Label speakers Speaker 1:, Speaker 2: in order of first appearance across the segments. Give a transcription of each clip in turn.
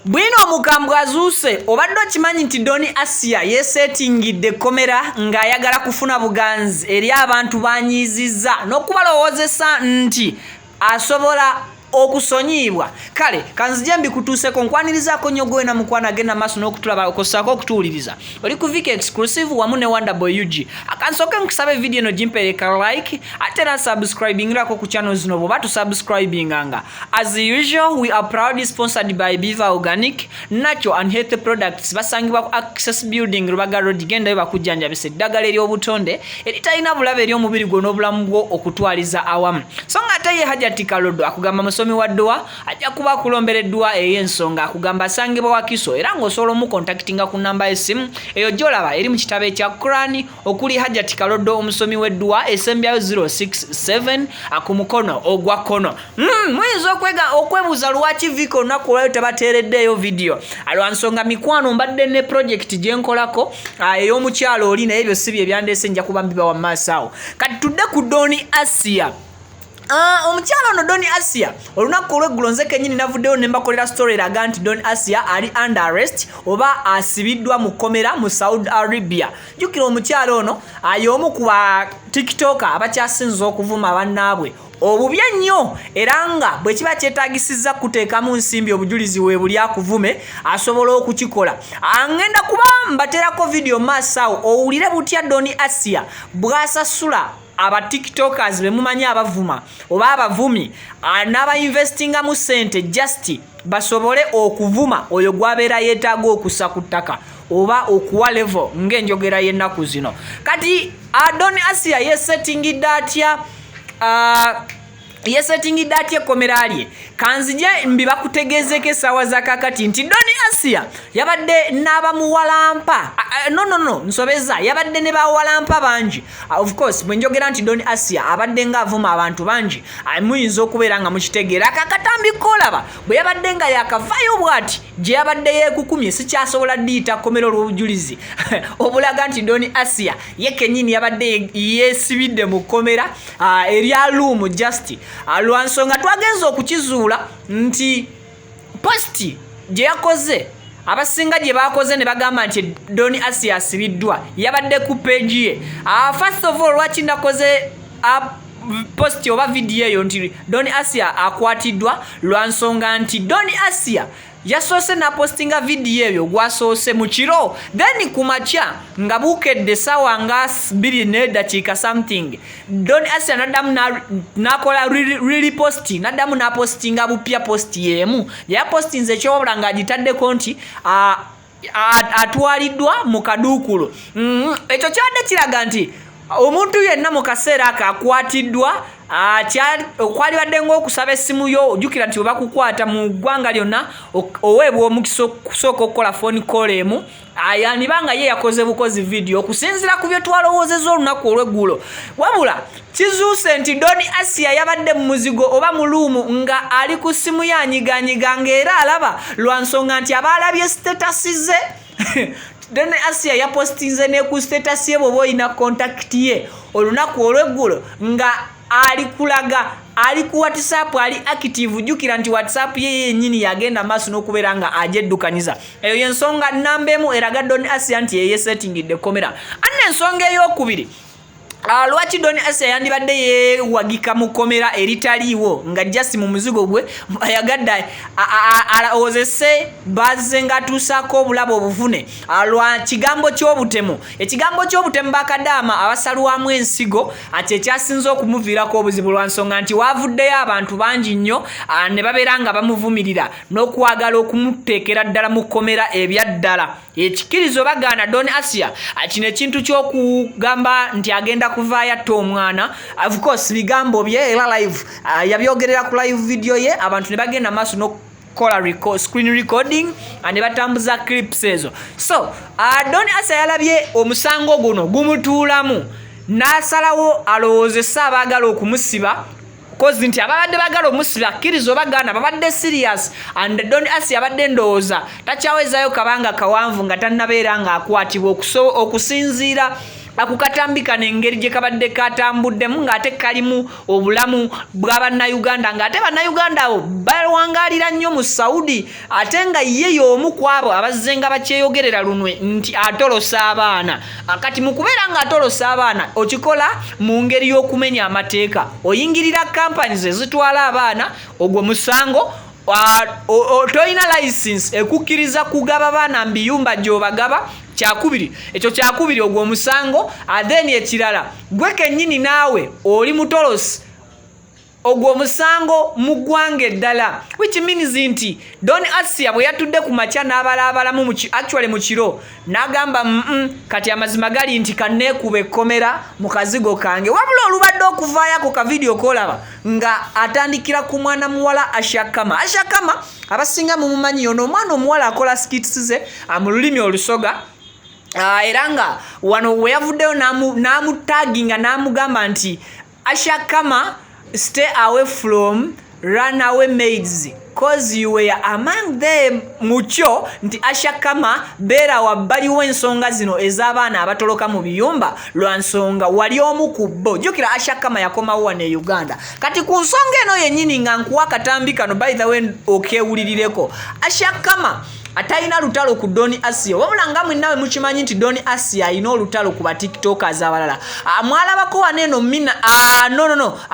Speaker 1: Bwino omukambwe azuuse obadde okimanyi nti Doni Asia yesetingidde komera ng'ayagala kufuna buganzi eri abantu banyiizizza n'okubalowoozesa nti asobola okusonyibwa. Kale kanzije mbikutuuseko nkwanirizaako nnyo gwe na mukwano agenda maaso n'okutulaba okossaako okutuwuliriza. Oli ku Viki Exclusive wamu ne Wonderboy UG. Akansooke nkusabe video eno gimpeereka like ate era subscribingirako ku channel zino bw'oba tusubscribinganga. As usual, we are proudly sponsored by Biva Organic Natural and Healthy Products. Basangibwa ku Access Building Rubaga Road. Gendayo bakujjanjabisa eddagala ery'obutonde eritalina bulabe ery'omubiri gwo n'obulamu bwo okutwaliza awamu. So ng'ate ye Hajati Kalodo akugamba musomi wa dduwa ajja kuba akulombereddwa ey'ensonga akugamba asangibwa Wakiso era ng'osobola omukontaktinga ku namba y'essimu eyo gy'olaba eri mu kitabo ekya Quran okuli Hajati Kalodo omusomi w'edduwa esembyayo 067 ku mukono ogwa kkono. Muyinza okwebuuza lwaki Viki olunaku olwayo tebateereddeeyo video. Alwansonga mikwano mbadde ne project gye nkolako ey'omukyalo oli naye ebyo si bye byandeese nja kuba mbibawa mu maaso awo. Kati tudde ku Doni Asia. Omukyalo ono Doni Asia olunaku olw'eggulo nze kennyini navuddeyo ne mbakolera story eraga nti Doni Asia ali under arrest oba asibiddwa mu kkomera mu Saudi Arabia. Jjukira omukyalo ono y'omu ku ba TikToker abakyasinza okuvuma bannaabwe obubi ennyo era nga bwe kiba kyetaagisizza kuteekamu nsimbi obujulizi we buli akuvume asobola okukikola. Ngenda kuba mbateerako video maaso awo owulire butya Doni Asia bw'asasula aba TikTokers be mumanyi abavuma oba abavumi n'abayinvestinga mu ssente just basobole okuvuma oyo gwabeera yeetaaga okussa ku ttaka oba okuwa level ng'enjogera y'ennaku zino. Kati Doni Asia yesetingidde atya ekkomera lye. Kanzije mbibakutegeezeko essaawa za kakati nti Doni Asia yabadde n'abamuwalampa nsobeza yabadde ne bawalampa bangi. Of course bwe njogera nti Doni Asia abadde ng'avuma abantu bangi muyinza okubeera nga mukitegeera akakatambi kolaba bwe yabadde nga yakavaayo bw'ati gye yabadde yeekukumye sikyasobola ddiyita kkomera olw'obujulizi obulaga nti Doni Asia ye kennyini yabadde yeesibidde mu kkomera erya luumu just lwansonga twagenza okukizuula nti posti gye yakoze abasinga gye bakoze ne bagamba nti Doni Asia asibiddwa yabadde ku page ye. First of all lwaki nakoze posti oba video eyo nti Doni Asia akwatiddwa lwansonga nti Doni Asia yasoose napostinga video eyo gwasoose mu kiro then ku makya nga bukedde ssaawa nga 2 something Doni Asia naddamu nakola reposti naddamu napostinga bupya posti yemu yapostinze ekyobula ng'agitaddeko nti atwaliddwa mu kaduukulu. Ekyo kyabadde kiraga nti omuntu yenna mu kaseera ako akwatiddwa okwalibadde ng'okusaba essimu yo ojjukira nti oba kukwata mu ggwanga lyonna oweebwa omukisa okusooka okukola phone call emu yanibanga ye yakoze bukozi video okusinziira ku bye twalowoozezza olunaku olw'eggulo. Wabula kizuuse nti Doni Asia yabadde mu muzigo oba mu luumu nga ali ku ssimu yanyiganyiga ng'era alaba lwansonga nti abaalabye sitatasi ze Doni Asia yapostinze ne ku status ye bw'oba olina contact ye olunaku olw'eggulo nga ali kulaga ali ku WhatsApp ali active. Jjukira nti WhatsApp ye yennyini yagenda maaso n'okubeera nga agyeddukaniza. Eyo y'ensonga nnamba emu eraga Doni Asia nti yeyesetingidde kkomera. Anne ensonga ey'okubiri lwaki Doni Asia yandibadde yeewagika mu kkomera eritaliiwo nga just mu muzigo gwe yagadde ozese bazze ng'atuusaako obulabo obuvune lwa kigambo ky'obutemu. Ekigambo ky'obutemu bakadama abasalwamu ensigo ati ekyasinza okumuviirako obuzibu lwansonga nti waavuddeyo abantu bangi nnyo ne babeera nga bamuvumirira n'okwagala okumuteekera ddala mu kkomera ebyaddala. Ekikirizo bagaana Doni Asia kino ekintu ky'okugamba nti agenda kuvaayo atta omwana. Of course bigambo bye era live yabyogerera ku live video ye abantu ne bagenda maaso n'okukola screen recording ne batambuza clips ezo. So Doni Asia yalabye omusango guno gumutuulamu n'asalawo alowoozesa abaagala okumusiba kozi nti ababadde bagala omusiba kkirizo bagaana babadde serious and Doni Asia abadde ndowooza takyawezayo kabanga kawanvu nga tannabeera ng'akwatibwa okusinziira akukatambika n'engeri gye kabadde katambuddemu ng'ate kalimu obulamu bw'Abannayuganda ng'ate Bannayuganda abo balwangalira nnyo mu Saudi ate nga ye y'omu ku abo abazze nga bakyeyogerera lunwe nti atolosa abaana. Kati mu kubeera nga atolosa abaana okikola mu ngeri y'okumenya amateeka. Oyingirira companies ezitwala abaana ogwo musango toyina license ekukkiriza kugaba abaana mu biyumba gy'obagaba. Kyakubiri ekyo kyakubiri ogwo musango. Then ekirala gwe kennyini naawe oli mutolosi ogwo musango mu ggwanga eddala, which means nti Don Asia bwe yatudde ku makya n'abalaabalamu actually mu kiro n'agamba kati amazima gali nti kanneekuba ekkomera mu kazigo kange. Wabula olubadde okuvaayako ka video kolaba nga atandikira ku mwana muwala Ashakama. Ashakama abasinga mu mumanyi ono omwana omuwala akola skits ze mu lulimi olusoga. Era nga wano we yavuddeyo n'amutaginga n'amugamba nti Ashakama, stay away from runaway maids cause you were among them. Mucho nti Ashakama beera wabbali w'ensonga zino ez'abaana abatoloka mu biyumba lwa nsonga wali omu ku bo. Jjukira Ashakama yakomawo wano e Uganda. Kati ku nsonga eno yennyini nga nkuwa katambi kano by the way okewulirireko. Ashakama atayina lutalo ku Don Asia. Wabula nga mwennawe mukimanyi nti Don Asia ayina olutalo ku ba tiktokers abalala. Mwalabako waneno Mina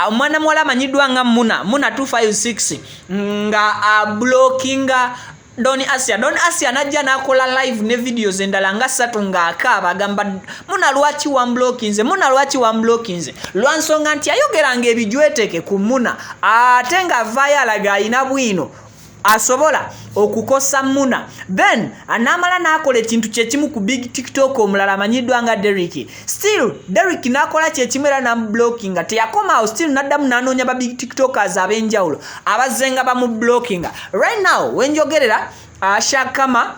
Speaker 1: omwana muwala amanyiddwa nga Muna 256 nga blockinga Don Asia. Don Asia najja n'akola live ne videos endala nga 3 ng'akaaba agamba Muna lwaki wamblockinze, Muna lwaki wamblockinze, lwa nsonga nti ayogeranga ebijweteke ku Muna ate nga avaayo alaga ayina bwino asobola okukosa Muna. Then anamala n'akola ekintu kyekimu ku big TikTok omulala amanyiddwa nga Derrick. Still Derrick n'akola kyekimu era n'amublockinga. Teyakomaawo, still n'addamu n'anoonya ba big TikTokers ab'enjawulo abazze nga bamublockinga. Right now wenjogerera Ashakama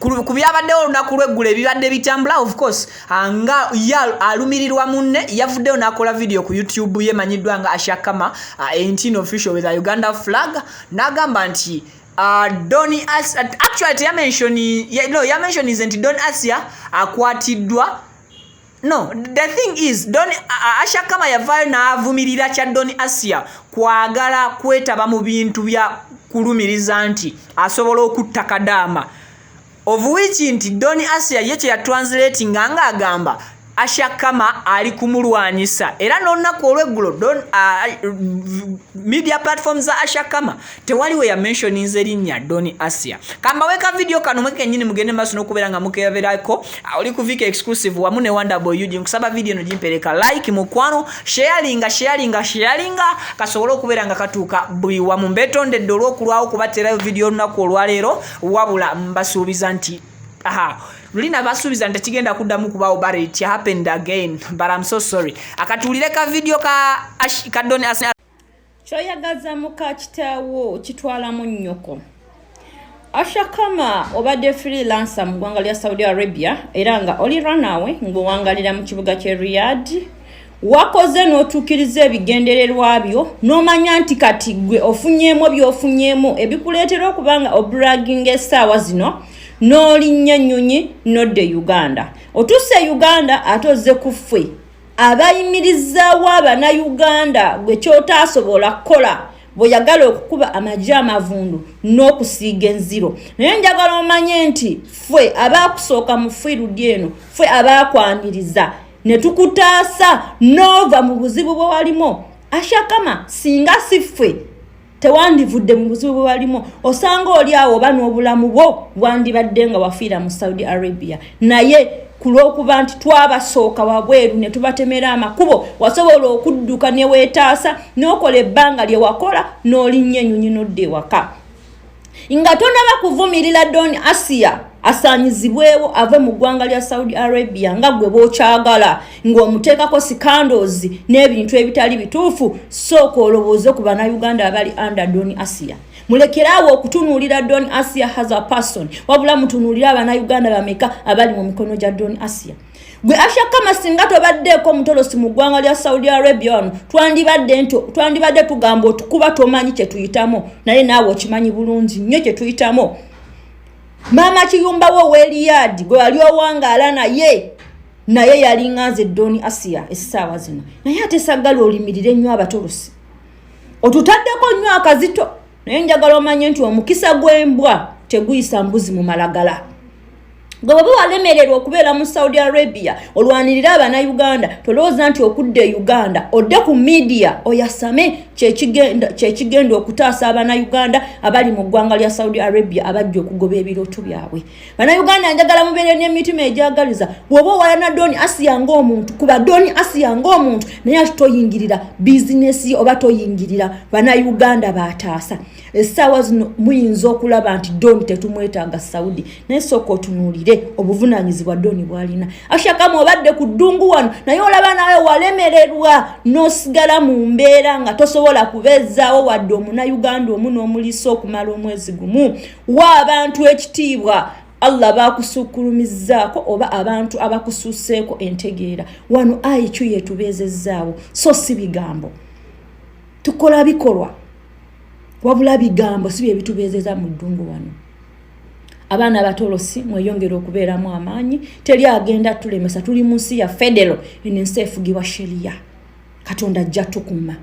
Speaker 1: ku byabaddewo olunaku lw'eggulu ebibadde bitambula of course nga alumirirwa munne yavuddeyo n'akola video ku YouTube ye manyiddwa nga Ashakama 18 official with a Uganda flag n'agamba nti Don Asia actually yamention nti Don Asia akwatiddwa. No, the thing is Ashakama yavaayo n'avumirira kya Don Asia kwagala kwetaba mu bintu bya kulumiriza nti asobola okutta kadama. Of which nti Don Asia ye kye yatranslating nga agamba Ashakama ali kumulwanyisa. Era n'olunaku olw'eggulo media platforms za Ashakama tewaliwe ya mentioning erinnya Don Asia. Kambaweka video kano mweke nyini mugende maaso n'okubeera nga mukeberako oli ku Vika exclusive wamu ne Wonderboy UG nkusaba video no jimpereka like mukwano sharinga kasobola okubeera nga katuuka buli wamu. Mbetondedde olw'okulwawo kubaterayo video olunaku olwaleero wabula mbasuubiza nti Lulina basubiza nti kigenda kuddamu kubaawo but it happened again but I'm so sorry. Akatulire ka video ka Don Asia
Speaker 2: kyoyagaza muka kitaawo kitwalamu nnyoko. Ashakama obadde freelancer mu ggwanga lya Saudi Arabia era nga oli runaway ng'owangalira mu kibuga kye Riyadh. Wakoze n'otuukiriza ebigendererwa byo n'omanya nti kati gwe ofunyeemu by'ofunyeemu ebikuleetera okuba nga obragging essaawa zino n'olinnya ennyonyi nodde Uganda. Otuuse Uganda ate ozze ku ffe abayimirizaawo Abannayuganda gwe ky'otaasobola kukola bw'oyagala okukuba amagye amavundu n'okusiiga enziro. Naye njagala omanye nti ffe abaakusooka mu fiirudi eno ffe abaakwaniriza ne tukutaasa n'ova mu buzibu bwe walimu. Ashakama singa si ffe tewandivudde mu buzibu bwe walimu osanga oli awo oba n'obulamu bwo bwandibadde nga wafiira mu Saudi Arabia. Naye ku lw'okuba nti twabasooka wabweru ne tubatemera amakubo wasobola okudduka ne weetaasa n'okola ebbanga lye wakola n'olinnya ennyonyi n'odda ewaka. Nga tonnaba kuvumirira Don Asia asaanyizibwewo ave mu ggwanga lya Saudi Arabia nga gwe bw'okyagala ng'omuteekako scandals n'ebintu ebitali bituufu. Sooka olowooze ku Bannayuganda abali under Don Asia. Mulekerawo okutunuulira Don Asia as a person wabula mutunuulira Abannayuganda bameka abali mu mikono gya Don Asia. Gwe Ashakama singa tobaddeeko mutolosi mu ggwanga lya Saudi Arabia wano twandibadde tugamba otukuba tomanyi kye tuyitamu naye naawe okimanyi bulungi nnyo kye tuyitamu. Maama kiyumbawo w'Eriyadh gwe wali owangaala naye naye yalinganze Doni Asia essaawa zino naye ate sagala olimirire nnyo abatolosi otutaddeko nnyo akazito naye njagala omanye nti omukisa gw'embwa teguyisa mbuzi mu malagala Gobo walemererwa okubeera mu Saudi Arabia olwanirira Abannayuganda tolowooza nti okudde Uganda odde ku media oyasame kyekigenda okutaasa Abannayuganda abali mu ggwanga lya Saudi Arabia abajja okugoba ebirooto byabwe. Bannayuganda njagala mubeere n'emitima egyagaliza bw'oba owalana Doni Asia ng'omuntu kuba Doni Asia ng'omuntu naye ati toyingirira bizinesi oba toyingirira Bannayuganda bataasa. Essaawa zino muyinza okulaba nti Doni tetumwetaaga Saudi naye sooka otunuulire obuvunaanyizibwa Doni bwalina. Ashakamu obadde ku ddungu wano naye olaba nawe walemererwa n'osigala mu mbeera nga tosobola kubezzaawo wadde Omunnayuganda omu n'omuliisa okumala omwezi gumu. Wa abantu ekitiibwa Allah bakusukulumizaako oba abantu abakusuuseeko entegeera. Wano ayikyo yetubeezezzaawo so si bigambo. Tukola bikolwa. Wabula bigambo si bye bitubeezeza mu ddungu wano. Abaana abatolosi mweyongera okubeeramu amaanyi teri agenda tulemesa tuli mu nsi ya federal enensi efugibwa sheria Katonda ajja tukuuma.